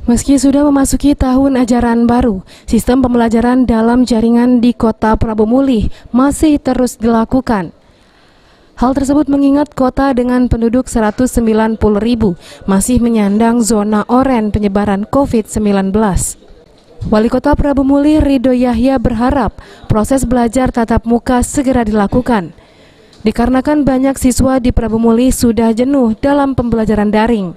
Meski sudah memasuki tahun ajaran baru, sistem pembelajaran dalam jaringan di Kota Prabomuli masih terus dilakukan. Hal tersebut mengingat kota dengan penduduk 190.000 masih menyandang zona oranye penyebaran COVID-19. Wali Kota Prabomuli Ridho Yahya berharap proses belajar tatap muka segera dilakukan, dikarenakan banyak siswa di Prabomuli sudah jenuh dalam pembelajaran daring.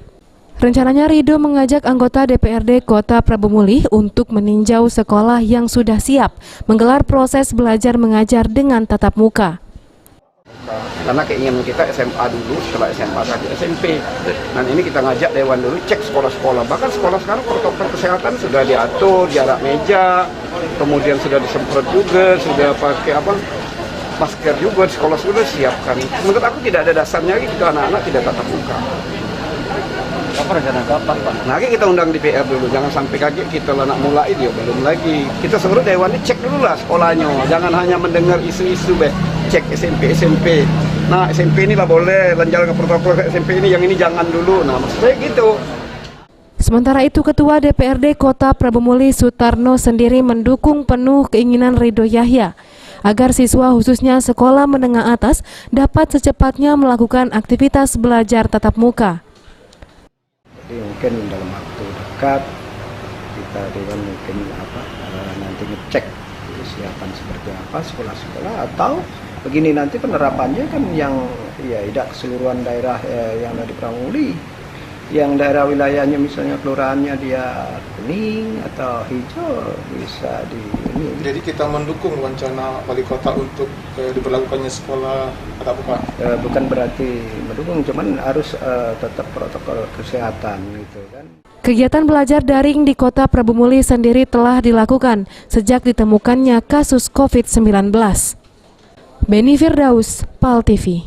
Rencananya Ridho mengajak anggota DPRD Kota Prabomuli untuk meninjau sekolah yang sudah siap menggelar proses belajar mengajar dengan tatap muka. Karena keinginan kita SMA dulu, setelah SMA saja SMP. Dan ini kita ngajak Dewan dulu cek sekolah-sekolah. Bahkan sekolah sekarang protokol kesehatan sudah diatur, jarak meja, kemudian sudah disemprot juga, sudah pakai masker juga, sekolah sudah siapkan. Menurut aku tidak ada dasarnya lagi kita anak-anak tidak tatap muka. Apa rencana kapan, Pak? Nah, kita undang DPR dulu, jangan sampai kaget kita nak mulai dia belum lagi. Kita suruh Dewan ini cek dulu lah sekolahnya, jangan hanya mendengar isu-isu cek SMP. Nah, SMP ini lah boleh, lanjutkan protokol SMP ini, yang ini jangan dulu. Nah, maksud saya gitu. Sementara itu, Ketua DPRD Kota Prabomuli Sutarno sendiri mendukung penuh keinginan Ridho Yahya agar siswa khususnya sekolah menengah atas dapat secepatnya melakukan aktivitas belajar tatap muka. Jadi mungkin dalam waktu dekat kita Dewan mungkin nanti ngecek kesiapan seperti apa sekolah-sekolah, atau begini nanti penerapannya kan yang tidak keseluruhan daerah yang ada di Prabomuli, yang daerah wilayahnya misalnya kelurahannya dia kuning atau hijau bisa di ini. Jadi kita mendukung rencana wali kota untuk diberlakukannya sekolah tatap muka. Bukan berarti mendukung, cuman harus tetap protokol kesehatan gitu kan. Kegiatan belajar daring di Kota Prabomuli sendiri telah dilakukan sejak ditemukannya kasus COVID-19. Beni Firdaus, PAL TV.